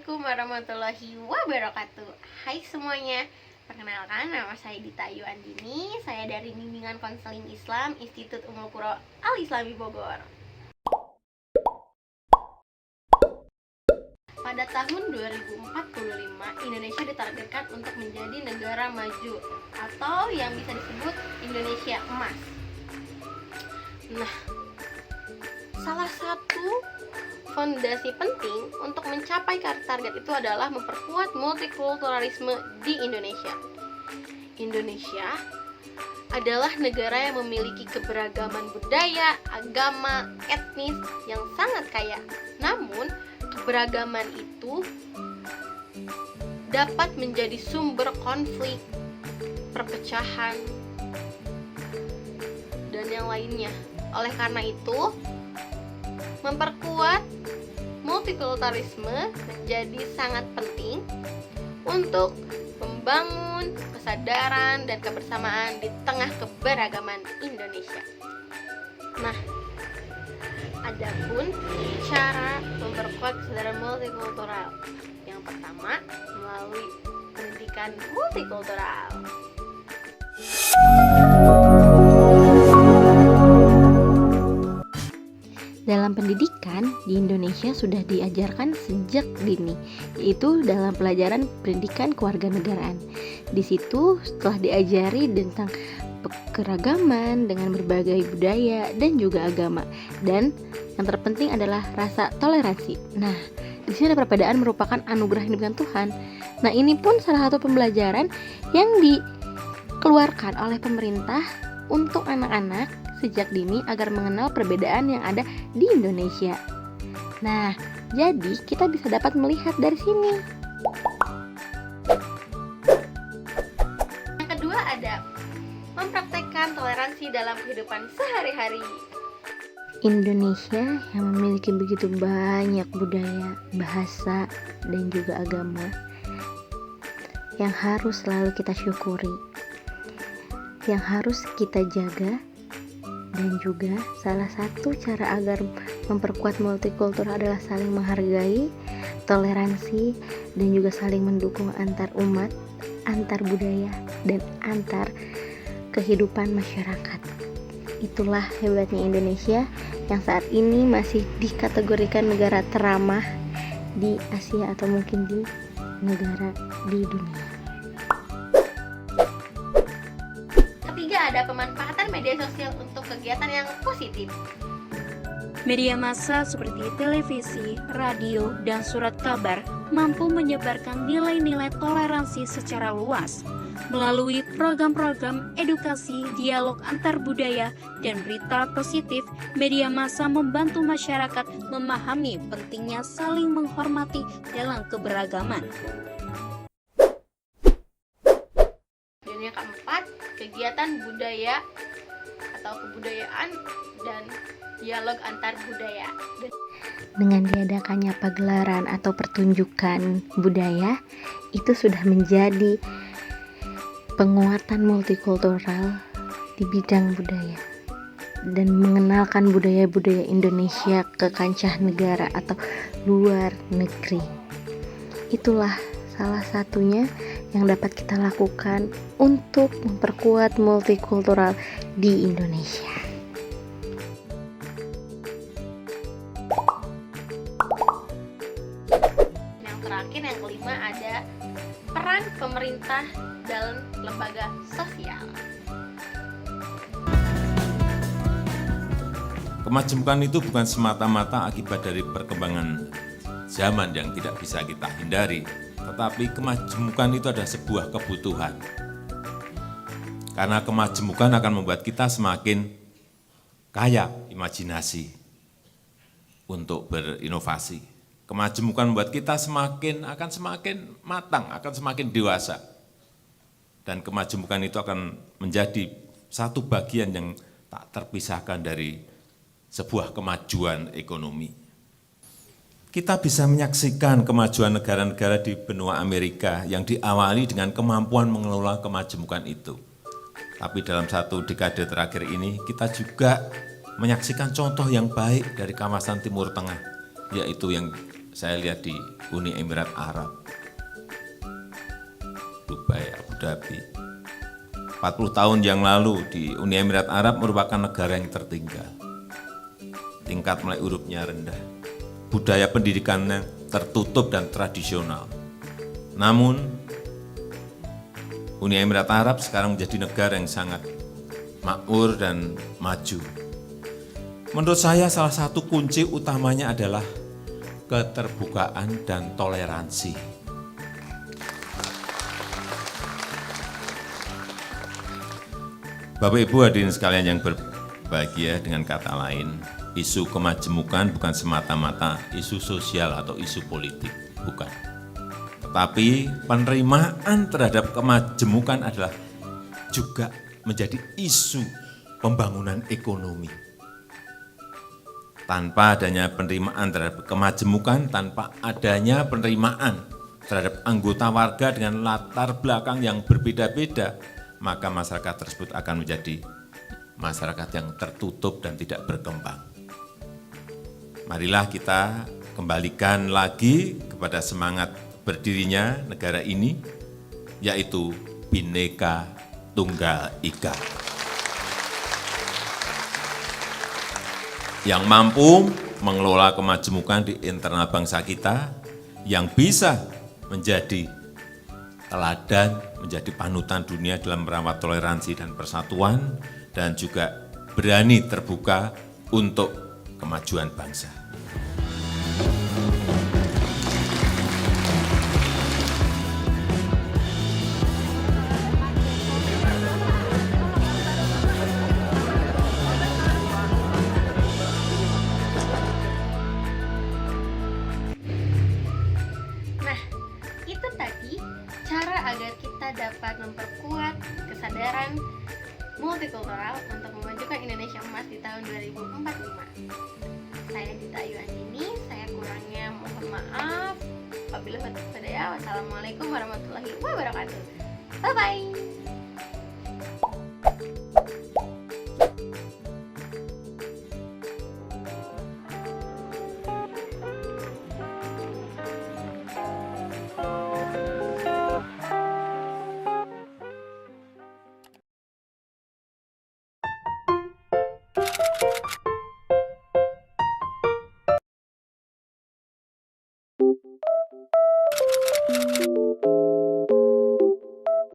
Assalamualaikum warahmatullahi wabarakatuh. Hai semuanya, perkenalkan nama saya Dita Ayu Andini. Saya dari Bimbingan Konseling Islam Institut Ummul Qura Al-Islami Bogor. Pada tahun 2045, Indonesia ditargetkan untuk menjadi negara maju atau yang bisa disebut Indonesia Emas. Nah, salah satu fondasi penting untuk mencapai target itu adalah memperkuat multikulturalisme di Indonesia. Indonesia adalah negara yang memiliki keberagaman budaya, agama, etnis yang sangat kaya. Namun, keberagaman itu dapat menjadi sumber konflik, perpecahan, dan yang lainnya. Oleh karena itu, memperkuat multikulturalisme menjadi sangat penting untuk membangun kesadaran dan kebersamaan di tengah keberagaman Indonesia. Nah, adapun cara memperkuat kesadaran multikultural, yang pertama melalui pendidikan multikultural. Dalam pendidikan di Indonesia sudah diajarkan sejak dini, yaitu dalam pelajaran pendidikan kewarganegaraan. Di situ setelah diajari tentang keragaman dengan berbagai budaya dan juga agama, dan yang terpenting adalah rasa toleransi. Nah, di sini ada perbedaan merupakan anugerah yang diberikan Tuhan. Nah, ini pun salah satu pembelajaran yang dikeluarkan oleh pemerintah untuk anak-anak sejak dini agar mengenal perbedaan yang ada di Indonesia. Nah, jadi kita bisa dapat melihat dari sini. Yang kedua ada mempraktekkan toleransi dalam kehidupan sehari-hari. Indonesia yang memiliki begitu banyak budaya, bahasa, dan juga agama yang harus selalu kita syukuri, yang harus kita jaga. Dan juga salah satu cara agar memperkuat multikultural adalah saling menghargai, toleransi, dan juga saling mendukung antar umat, antar budaya, dan antar kehidupan masyarakat. Itulah hebatnya Indonesia yang saat ini masih dikategorikan negara teramah di Asia atau mungkin di negara di dunia. Ketiga, ada pemanfaatan media sosial untuk kegiatan yang positif. Media massa seperti televisi, radio, dan surat kabar mampu menyebarkan nilai-nilai toleransi secara luas. Melalui program-program edukasi, dialog antar budaya, dan berita positif, media massa membantu masyarakat memahami pentingnya saling menghormati dalam keberagaman. Dan yang keempat, kegiatan budaya atau kebudayaan dan dialog antar budaya. Dengan diadakannya pagelaran atau pertunjukan budaya, itu sudah menjadi penguatan multikultural di bidang budaya dan mengenalkan budaya-budaya Indonesia ke kancah negara atau luar negeri. Itulah salah satunya yang dapat kita lakukan untuk memperkuat multikultural di Indonesia. Yang terakhir, yang kelima, ada peran pemerintah dalam lembaga sosial. Kemajemukan itu bukan semata-mata akibat dari perkembangan zaman yang tidak bisa kita hindari, tetapi kemajemukan itu adalah sebuah kebutuhan. Karena kemajemukan akan membuat kita semakin kaya imajinasi untuk berinovasi. Kemajemukan membuat kita akan semakin matang, akan semakin dewasa. Dan kemajemukan itu akan menjadi satu bagian yang tak terpisahkan dari sebuah kemajuan ekonomi. Kita bisa menyaksikan kemajuan negara-negara di benua Amerika yang diawali dengan kemampuan mengelola kemajemukan itu. Tapi dalam satu dekade terakhir ini, kita juga menyaksikan contoh yang baik dari kawasan Timur Tengah, yaitu yang saya lihat di Uni Emirat Arab, Dubai, Abu Dhabi. 40 tahun yang lalu di Uni Emirat Arab merupakan negara yang tertinggal. Tingkat mulai hurufnya rendah. Budaya pendidikannya tertutup dan tradisional. Namun, Uni Emirat Arab sekarang menjadi negara yang sangat makmur dan maju. Menurut saya salah satu kunci utamanya adalah keterbukaan dan toleransi. Bapak Ibu hadirin sekalian yang berbahagia, dengan kata lain, isu kemajemukan bukan semata-mata isu sosial atau isu politik, bukan. Tetapi penerimaan terhadap kemajemukan adalah juga menjadi isu pembangunan ekonomi. Tanpa adanya penerimaan terhadap kemajemukan, tanpa adanya penerimaan terhadap anggota warga dengan latar belakang yang berbeda-beda, maka masyarakat tersebut akan menjadi masyarakat yang tertutup dan tidak berkembang. Marilah kita kembalikan lagi kepada semangat berdirinya negara ini, yaitu Bhinneka Tunggal Ika. Yang mampu mengelola kemajemukan di internal bangsa kita, yang bisa menjadi teladan, menjadi panutan dunia dalam merawat toleransi dan persatuan, dan juga berani terbuka untuk kemajuan bangsa. Nah, itu tadi cara agar kita dapat memperkuat kesadaran multikultural untuk memajukan Indonesia Emas di tahun 2045. Saya Dita Ayu Andini, saya kurangnya mohon maaf. Wabillahi taufiq wal hidayah. Wassalamualaikum warahmatullahi wabarakatuh. Bye-bye.